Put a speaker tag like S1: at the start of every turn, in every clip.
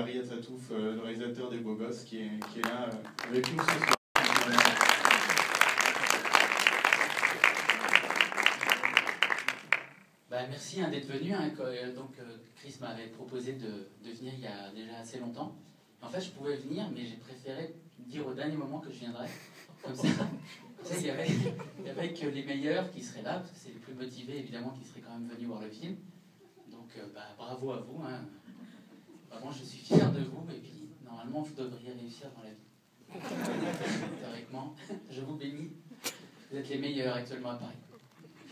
S1: Riyad Satouf, le réalisateur des Beaux Gosses, qui est là avec nous ce soir.
S2: Merci d'être venu. Chris m'avait proposé de venir il y a déjà assez longtemps. En fait, je pouvais venir, mais j'ai préféré dire au dernier moment que je viendrais. Comme ça, il y avait que les meilleurs qui seraient là, parce que c'est les plus motivés, évidemment, qui seraient quand même venus voir le film. Donc, bravo à vous. Hein. Vraiment, je suis fier de vous, et puis, normalement, vous devriez réussir dans la vie. Théoriquement, je vous bénis. Vous êtes les meilleurs actuellement à Paris.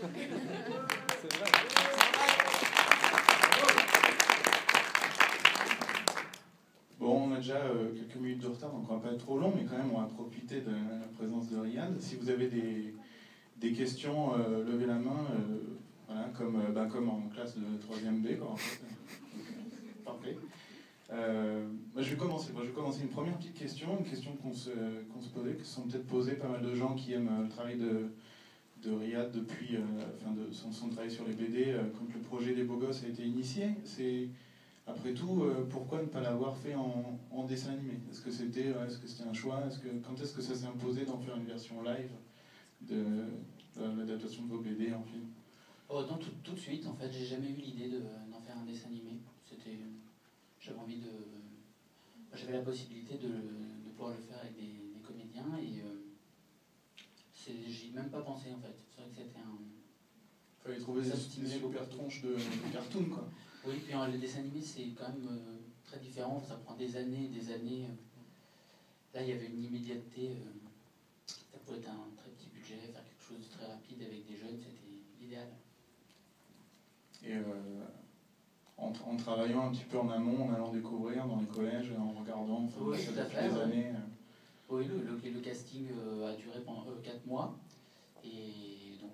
S2: C'est vrai.
S1: Bon, on a déjà quelques minutes de retard, donc on va pas être trop long, mais quand même, on va profiter de la présence de Riyad. Si vous avez des questions, levez la main, voilà, comme en classe de 3e B, quoi, en fait. Parfait. Je vais commencer une première petite question, une question qu'on se posait, que se sont peut-être posées pas mal de gens qui aiment le travail de Riyad depuis son travail sur les BD, quand le projet des Beaux Gosses a été initié. C'est, après tout, pourquoi ne pas l'avoir fait en dessin animé? Est-ce que c'était un choix? Quand est-ce que ça s'est imposé d'en faire une version live de l'adaptation de vos BD en film?
S2: Non, tout de suite, en fait, j'ai jamais eu l'idée d'en faire un dessin animé. J'avais la possibilité de pouvoir le faire avec des comédiens et j'y ai même pas pensé en fait. C'est vrai que c'était un...
S1: Il fallait trouver des super tronches de cartoon, quoi.
S2: Oui, puis le dessin animé c'est quand même très différent, ça prend des années et des années. Là il y avait une immédiateté, ça pouvait être un très petit budget, faire quelque chose de très rapide avec des jeunes, c'était idéal.
S1: Et en travaillant un petit peu en amont, en allant découvrir dans les collèges, en regardant
S2: oui, tout à fait,
S1: les années.
S2: Oui, le casting a duré pendant 4 mois. Et donc,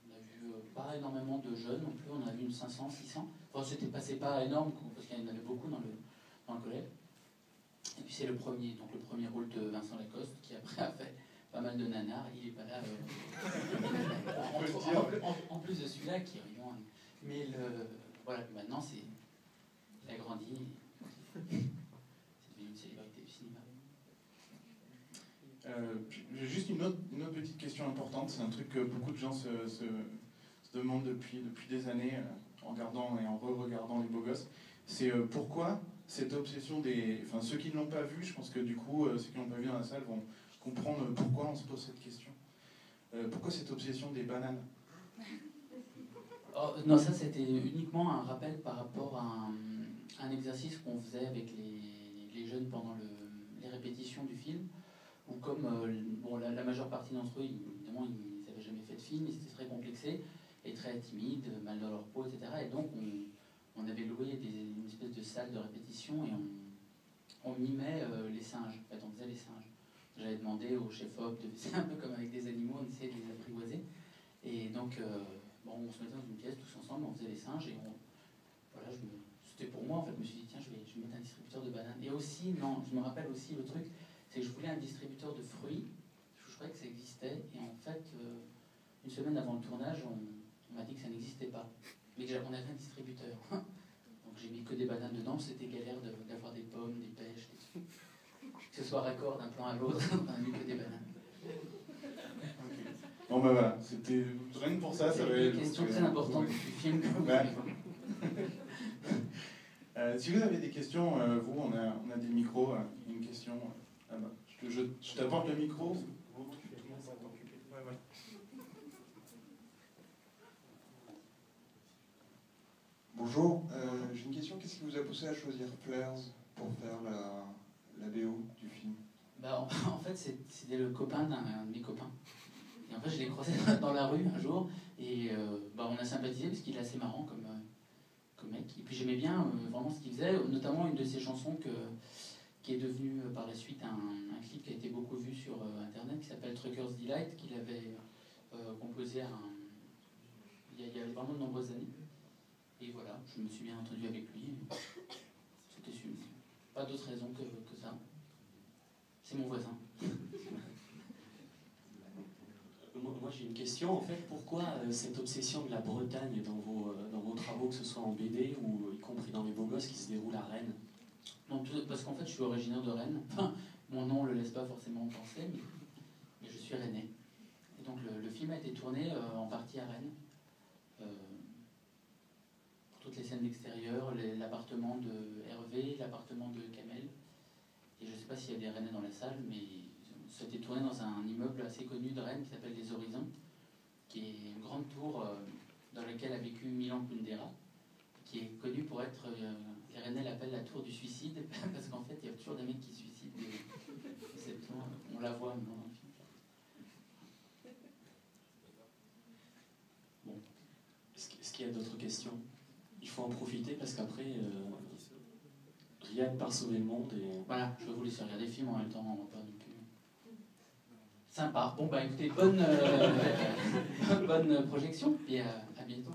S2: on a vu pas énormément de jeunes non plus. On a vu une 500, 600. Enfin, c'est pas énorme, parce qu'il y en avait beaucoup dans le collège. Et puis, c'est le premier rôle de Vincent Lacoste, qui après a fait pas mal de nanars. Il n'est pas là. En plus de celui-là, qui est vraiment... Mais voilà, maintenant, il a grandi. C'est devenu une célébrité du cinéma.
S1: J'ai juste une autre petite question importante. C'est un truc que beaucoup de gens se demandent depuis des années, en regardant et en re-regardant les Beaux Gosses. C'est pourquoi cette obsession des... Enfin, ceux qui ne l'ont pas vu, je pense que du coup, ceux qui ne l'ont pas vu dans la salle vont comprendre pourquoi on se pose cette question. Pourquoi cette obsession des bananes?
S2: Non, ça c'était uniquement un rappel par rapport à un exercice qu'on faisait avec les jeunes pendant les répétitions du film, où comme la majeure partie d'entre eux, évidemment, ils n'avaient jamais fait de film, ils étaient très complexés et très timides, mal dans leur peau, etc. Et donc on avait loué une espèce de salle de répétition et on mimait les singes, en fait, on faisait les singes. J'avais demandé au chef-op, c'est un peu comme avec des animaux, on essayait de les apprivoiser. Et donc, on se mettait dans une pièce tous ensemble, on faisait les singes et c'était pour moi en fait, je me suis dit tiens, je vais mettre un distributeur de bananes. Et aussi, non, je me rappelle aussi le truc, c'est que je voulais un distributeur de fruits, je croyais que ça existait, et en fait, une semaine avant le tournage, on m'a dit que ça n'existait pas, mais qu'on avait un distributeur. Donc j'ai mis que des bananes dedans, c'était galère d'avoir des pommes, des pêches, que ce soit raccord d'un plan à l'autre, on a mis que des bananes.
S1: Bon ben voilà, c'était rien que pour ça. Ça
S2: c'est une question très importante du film que vous allez voir.
S1: Si vous avez des questions, vous, on a des micros. Une question là-bas. Je t'apporte le micro.
S3: Bonjour, j'ai une question. Qu'est-ce qui vous a poussé à choisir Flares pour faire la BO du film?
S2: En fait, c'était le copain d'un de mes copains. Et en fait, je l'ai croisé dans la rue un jour, et on a sympathisé parce qu'il est assez marrant comme mec. Et puis j'aimais bien vraiment ce qu'il faisait, notamment une de ses chansons qui est devenue par la suite un clip qui a été beaucoup vu sur Internet, qui s'appelle Trucker's Delight, qu'il avait composé il y a vraiment de nombreuses années. Et voilà, je me suis bien entendu avec lui. C'était super. Pas d'autre raison que ça. C'est mon voisin.
S4: Moi j'ai une question, en fait, pourquoi cette obsession de la Bretagne dans vos travaux, que ce soit en BD ou y compris dans Les Beaux Gosses, qui se déroulent à Rennes?
S2: Non, parce qu'en fait, je suis originaire de Rennes. Enfin, mon nom ne le laisse pas forcément penser, mais je suis rennais. Et donc, le film a été tourné en partie à Rennes. Pour toutes les scènes d'extérieur, l'appartement de Hervé, l'appartement de Kamel. Et je ne sais pas s'il y a des Rennais dans la salle, mais ça a été tourné dans un immeuble assez connu de Rennes qui s'appelle Les Horizons, qui est une grande tour dans laquelle a vécu Milan Kundera, qui est connu pour être, les Rennais l'appellent la tour du suicide, parce qu'en fait, il y a toujours des mecs qui se suicident de cette tour. On la voit maintenant dans le film.
S4: Bon. Est-ce qu'il y a d'autres questions? Il faut en profiter parce qu'après, Riyad part sauver le monde. Et...
S2: Voilà, je vais vous laisser regarder des films en même temps, on va pas non plus. Sympa. Bon, bah écoutez, bonne projection, et à bientôt.